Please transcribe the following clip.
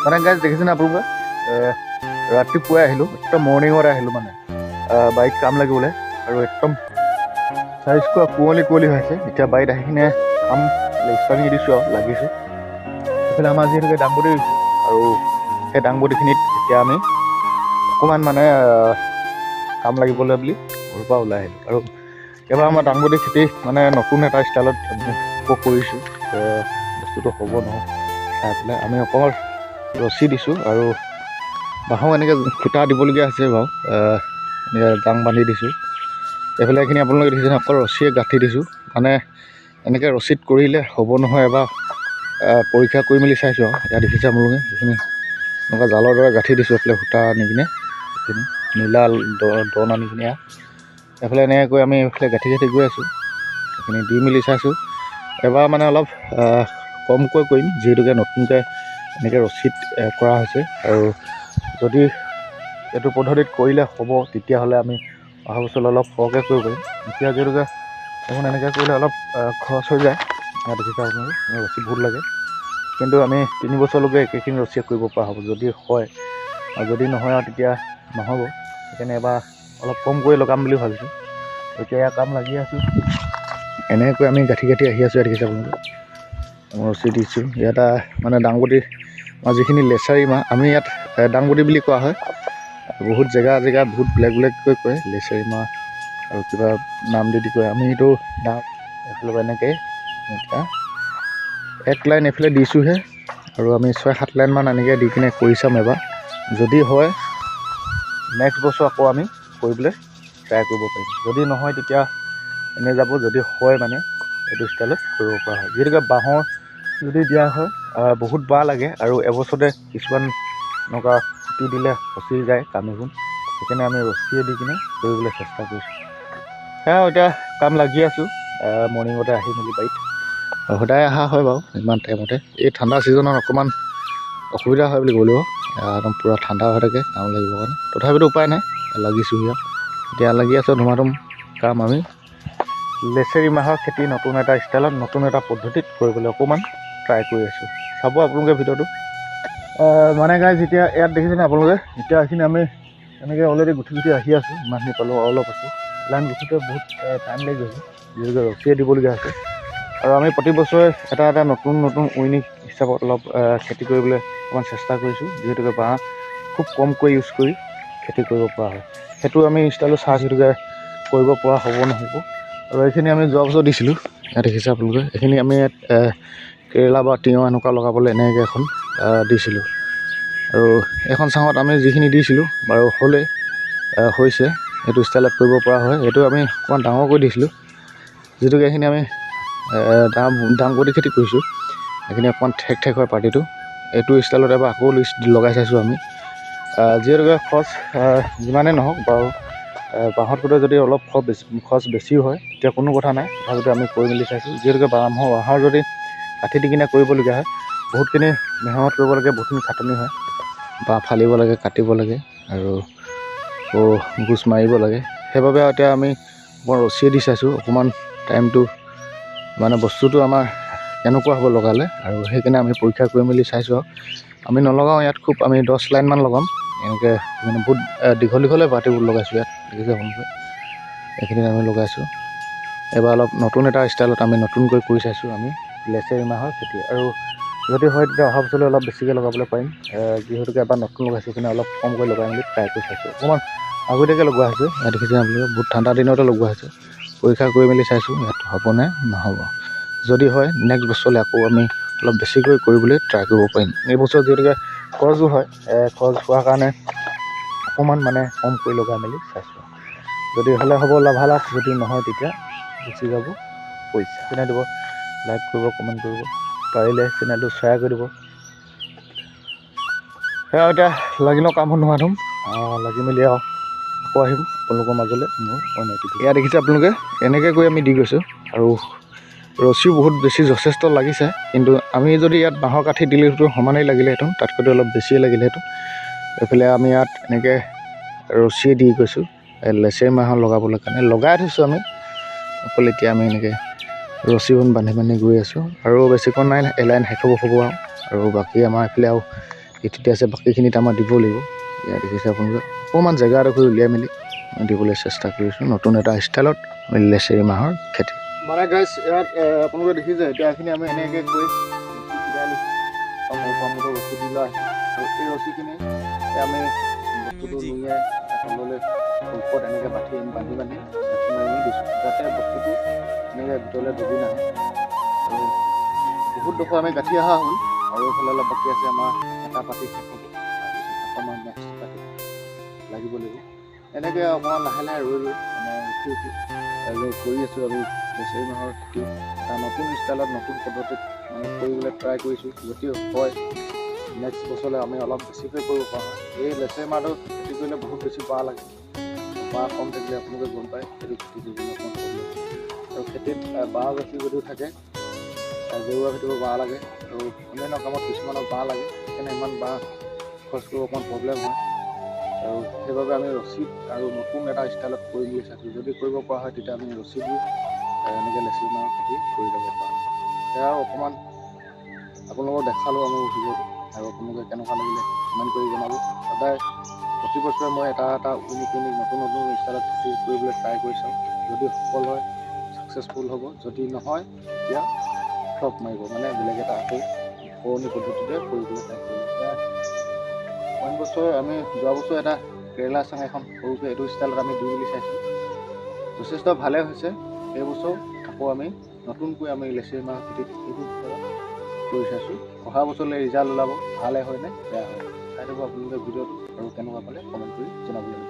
মানে গাইজ দেখিছেনে আপোনালোকে ৰাতিপুৱাই আহিলোঁ, একদম মৰ্ণিঙতে আহিলোঁ মানে বাৰীত কাম লাগিবলৈ। আৰু একদম চাইজটো কুঁৱলী কুঁৱলী হৈ আছে। এতিয়া বাৰীত আহি কিনে কাম ষ্টাৰ্টিং দিছোঁ আৰু লাগিছোঁ। সেইফালে আমাৰ যিহেতুকে দাংবডি ৰুইছোঁ, আৰু সেই দাংবডিখিনিত এতিয়া আমি অকণমান মানে কাম লাগিবলৈ বুলি ঘৰৰ পৰা ওলাই আহিলোঁ। আৰু এবাৰ আমাৰ দাংবডি খেতি মানে নতুন এটা ষ্টাইলত কৰিছোঁ, বস্তুটো হ'ব নহয় চাই পেলাই আমি অকণমান ৰছী দিছোঁ আৰু বাঁহো এনেকৈ খুটা দিবলগীয়া হৈছে বাৰু। এনেকৈ জাং বান্ধি দিছোঁ। এইফালে এইখিনি আপোনালোকে দেখিছেনে অকল ৰছীয়ে গাঁঠি দিছোঁ। মানে এনেকৈ ৰছীত কৰিলে হ'ব নহয় এবাৰ পৰীক্ষা কৰি মেলি চাইছোঁ আৰু এতিয়া দেখিছে আপোনালোকে এইখিনি এনেকুৱা জালৰ দৰে গাঁঠি দিছোঁ। এইফালে সূতা আনি কিনে এইখিনি নীলা দন আনি কিনে এইফালে এনেকৈ কৰি আমি এইফালে গাঁঠি গৈ আছোঁ। এইখিনি দি মেলি চাইছোঁ। এবাৰ মানে অলপ কমকৈ কৰিম, যিহেতুকে নতুনকৈ এনেকৈ ৰছীত কৰা হৈছে। আৰু যদি এইটো পদ্ধতিত কৰিলে হ'ব, তেতিয়াহ'লে আমি অহা বছৰলৈ অলপ সৰহকৈ কৰিব পাৰিম। এতিয়া যিহেতুকে দেখোন এনেকৈ কৰিলে অলপ খৰচ হৈ যায়। দেখিছে আপোনালোকে ৰছী বহুত লাগে, কিন্তু আমি 3 বছৰলৈকে একেখিনি ৰছীয়ে কৰিব পৰা হ'ব যদি হয়। আৰু যদি নহয় আৰু তেতিয়া নহ'ব। সেইকাৰণে এবাৰ অলপ কম কৰি লগাম বুলি ভাবিছোঁ। এতিয়া ইয়াৰ কাম লাগি আছোঁ। এনেকৈ আমি গাঁঠি আহি আছোঁ। দেখিছে আপোনালোকে ৰছী দিছোঁ। ইয়াত মানে দাংবডি যিখিনি লেচাৰী মাহ, আমি ইয়াত দাংবডি বুলি কোৱা হয়। বহুত জেগা বহুত বেলেগকৈ কয়, লেচাৰী মাহ আৰু কিবা নাম দি কয়। আমি এইটো নাম এইফালৰ পৰা এনেকৈ এতিয়া 1 লাইন এইফালে দিছোঁহে, আৰু আমি 6-7 লাইনমান এনেকৈ দি কিনে কৰি চাম এবাৰ। যদি হয় নেক্সট বছৰ আকৌ আমি কৰিবলৈ ট্ৰাই কৰিব পাৰিম। যদি নহয় তেতিয়া এনে যাব। যদি হয় মানে এইটো ষ্টাইলত কৰিব পৰা হয়। যিহেতুকে বাঁহৰ যদি দিয়া হয় বহুত বাঁহ লাগে, আৰু এবছৰতে কিছুমান এনেকুৱা খুটি দিলে ফচি যায় কামিবোৰ। সেইকাৰণে আমি ৰছীয়ে দি কিনে কৰিবলৈ চেষ্টা কৰিছোঁ। সেয়া এতিয়া কাম লাগি আছোঁ। মৰ্ণিঙতে আহি মেলি বাৰীত সদায় অহা হয় বাৰু ইমান টাইমতে। এই ঠাণ্ডা ছিজনত অকণমান অসুবিধা হয় বুলি ক'লেও, একদম পূৰা ঠাণ্ডা হৈ থাকে কাম লাগিবৰ কাৰণে। তথাপিতো উপায় নাই, লাগিছোঁহি আৰু এতিয়া লাগি আছোঁ ধুমাধুম কাম। আমি লেচেৰী মাহৰ খেতি নতুন এটা ষ্টাইলত, নতুন এটা পদ্ধতিত কৰিবলৈ অকণমান ট্ৰাই কৰি আছোঁ। চাব আপোনালোকে ভিডিঅ'টো। মানে গাইজ এতিয়া ইয়াত দেখিছেনে আপোনালোকে, এতিয়া এইখিনি আমি এনেকৈ অলৰেডি গুঠি আহি আছোঁ। ইমানখিনি পালোঁ, অলপ আছে। লাইন গুঠোঁতে বহুত টাইম লাগি গৈছে, যিহেতুকে ৰছীয়ে দিবলগীয়া হৈছে। আৰু আমি প্ৰতি বছৰে এটা নতুন উইনিক হিচাপত অলপ খেতি কৰিবলৈ অকণমান চেষ্টা কৰিছোঁ। যিহেতুকে বাঁহ খুব কমকৈ ইউজ কৰি খেতি কৰিব পৰা হয়। সেইটো আমি ষ্টাইলত যিহেতুকে কৰিব পৰা হ'ব নহ'ব। আৰু এইখিনি আমি যোৱা বছৰ দিছিলোঁ। ইয়াত দেখিছে আপোনালোকে এইখিনি আমি ইয়াত কেৰেলা বা তিয়ঁহ এনেকুৱা লগাবলৈ এনেকৈ এখন দিছিলোঁ। আৰু এখন চাঙত আমি যিখিনি দিছিলোঁ বাৰু হৈছে, এইটো ষ্টাইলত কৰিব পৰা হয়। এইটো আমি অকণমান ডাঙৰ কৰি দিছিলোঁ, যিহেতুকে এইখিনি আমি দাংবডি খেতি কৰিছোঁ। এইখিনি অকণমান ঠেক হয় পাৰ্টিটো। এইটো ষ্টাইলত এবাৰ আকৌ লগাই চাইছোঁ আমি। যিহেতুকে খৰচ যিমানেই নহওক বাৰু, বাঁহত কোতে যদি অলপ খৰচ বেছিও হয় তেতিয়া কোনো কথা নাই। তথাপিতো আমি কৰি মেলি চাইছোঁ। যিহেতুকে বাঁহৰ যদি কাঠি দি কিনে কৰিবলগীয়া হয়, বহুতখিনি মেহনত কৰিব লাগে, বহুতখিনি খাটনি হয়। বাঁহ ফালিব লাগে, কাটিব লাগে, আৰু গোচ মাৰিব লাগে। সেইবাবে এতিয়া আমি অকণমান ৰছীয়ে দি চাইছোঁ, অকণমান টাইমটো মানে বস্তুটো আমাৰ কেনেকুৱা হ'ব লগালে। আৰু সেইকাৰণে আমি পৰীক্ষা কৰি মেলি চাইছোঁ। আৰু আমি নলগাওঁ ইয়াত, খুব আমি 10 লাইনমান লগাম। এনেকৈ মানে বহুত দীঘলে পাৰ্টিবোৰ লগাইছোঁ ইয়াত। দেখিছে আপোনালোকে এইখিনিত আমি লগাইছোঁ। এবাৰ অলপ নতুন এটা ষ্টাইলত আমি নতুনকৈ কৰি চাইছোঁ আমি লেচেৰী মাহৰ খেতি। আৰু যদি হয় তেতিয়া অহা বছৰলৈ অলপ বেছিকৈ লগাবলৈ পাৰিম। যিহেতুকে এবাৰ নতুন লগাইছোঁ সেইকাৰণে অলপ কমকৈ লগাই মেলি ট্ৰাই কৰি চাইছোঁ। অকণমান আগতীয়াকৈ লগোৱা হৈছে। ইয়াত দেখিছে আপোনালোকে বহুত ঠাণ্ডা দিনতে লগোৱা হৈছে। পৰীক্ষা কৰি মেলি চাইছোঁ ইয়াত হ'বনে নহ'ব। যদি হয় নেক্সট বছৰলৈ আকৌ আমি অলপ বেছিকৈ কৰিবলৈ ট্ৰাই কৰিব পাৰিম। এই বছৰ যিহেতুকে খৰচো হয়, খৰচ হোৱাৰ কাৰণে অকণমান মানে কম কৰি লগাই মেলি চাইছোঁ। যদি হ'লে হ'ব লাভালাভ, যদি নহয় তেতিয়া গুচি যাব পইচা। চেনেল দিব, লাইক কৰিব, কমেণ্ট কৰিব, পাৰিলে চেনেলটো শ্বেয়াৰ কৰি দিব। সেয়া এতিয়া লাগি লওঁ কামত ধুমাধুম লাগি মেলি আৰু আকৌ আহিম আপোনালোকৰ মাজলৈ মোৰ অন্য অতিথি। এয়া দেখিছে আপোনালোকে এনেকৈ কৰি আমি দি গৈছোঁ। আৰু ৰছীও বহুত বেছি যথেষ্ট লাগিছে, কিন্তু আমি যদি ইয়াত বাঁহৰ কাঠি দিলেতো সমানেই লাগিলেহেঁতেন, তাতকৈতো অলপ বেছিয়ে লাগিলেহেঁতেন। এইফালে আমি ইয়াত এনেকৈ ৰছীয়ে দি গৈছোঁ লেচেৰী মাহৰ লগাবলৈ কাৰণে। লগাই থৈছোঁ আমি, অকল এতিয়া আমি এনেকৈ ৰছীখন বান্ধি গৈ আছোঁ। আৰু বেছিকণ নাই, এলাইন শেষ হ'ব আৰু বাকী আমাৰ এইফালে আৰু খেতিতে আছে, বাকীখিনিত আমাৰ দিব লাগিব। ইয়াত দেখিছে আপোনালোকে অকণমান জেগা এডোখৰ উলিয়াই মেলি দিবলৈ চেষ্টা কৰিছোঁ নতুন এটা ষ্টাইলত আমি লেচেৰি মাহৰ খেতি। মানে গাইছ ইয়াত আপোনালোকে দেখিছে এতিয়া এইখিনি আমি এনেকৈ কৈ ৰছী সিজাই লৈছোঁ আপোনালোকৰ ৰছী দি লোৱা আৰু এই ৰছীখিনি আমি বস্তুটো নুইয়াই তললৈ ওপৰত এনেকৈ বান্ধি মাৰি দিছোঁ যাতে বস্তুটো এনেকৈ ভিতৰলৈ ডুবি নাহে। আৰু বহুত ডোখৰ আমি গাঁঠি অহা হ'ল আৰু এইফালে অলপ বাকী আছে আমাৰ এটা পাতি শেষ হ'ব, তাৰপিছত অকণমান নেক্সট পাতি লাগিব লাগিব। এনেকৈ অকণমান লাহে লাহে ৰৈ মানে ৰখি কৰি আছোঁ আমি লেচেৰি মাহৰ খেতি এটা নতুন ষ্টাইলত নতুন পদ্ধতিত মানে কৰিবলৈ ট্ৰাই কৰিছোঁ। যদি হয় নেক্সট বছৰলৈ আমি অলপ বেছিকৈ কৰিব পৰা হয়। এই লেচেৰি মাহটো খেতি কৰিলে বহুত বেছি বাঁহ লাগে, বাঁহ কম থাকিলে আপোনালোকে গম পায় সেইটো খেতি কৰিবলৈ অকণমান প্ৰব্লেম। আৰু খেতিত বাঁহ বেছি যদিও থাকে জেওৰা ভেটিব বাঁহ লাগে আৰু অন্যান্য কামত কিছুমানৰ বাঁহ লাগে, সেইকাৰণে ইমান বাঁহ খৰচ কৰিব অকণমান প্ৰব্লেম হয়। আৰু সেইবাবে আমি ৰছী আৰু নতুন এটা ষ্টাইলত কৰিম বুলি চাইছোঁ। যদি কৰিব পৰা হয় তেতিয়া আমি ৰছী দি এনেকৈ লেচেৰি মাহৰ খেতি কৰি ল'ব পৰা হয়। সেয়া অকণমান আপোনালোকক দেখালোঁ আমাৰ ভিডিঅ'টো আৰু আপোনালোকে কেনেকুৱা লাগিলে কমেণ্ট কৰি জনাব। সদায় প্ৰতি বছৰে মই এটা ইউনিক নতুন নতুন ষ্টাইলত খেতি কৰিবলৈ ট্ৰাই কৰি চাওঁ। যদি সফল হয় ছাকচেছফুল হ'ব, যদি নহয় তেতিয়া ফ্লপ মাৰিব, মানে বেলেগ এটা আকৌ পুৰণি পদ্ধতিতে কৰিবলৈ ট্ৰাই কৰিব। অইন বছৰ আমি যোৱা বছৰ এটা কেৰেলা চাং এখন সৰুকৈ এইটো ষ্টাইলত আমি দি বুলি চাইছোঁ, যথেষ্ট ভালে হৈছে। এইবছৰ আকৌ আমি নতুনকৈ আমি লেচেৰি মাহৰ খেতিত এইটো ষ্টাইলত কৰি চাইছোঁ। অহা বছৰলৈ ৰিজাল্ট ওলাব, ভালে হয়নে বেয়া হয়। চাই থাকক আপোনালোকে ভিডিঅ'টো আৰু কেনেকুৱা পালে কমেণ্ট কৰি জনাব লাগিব।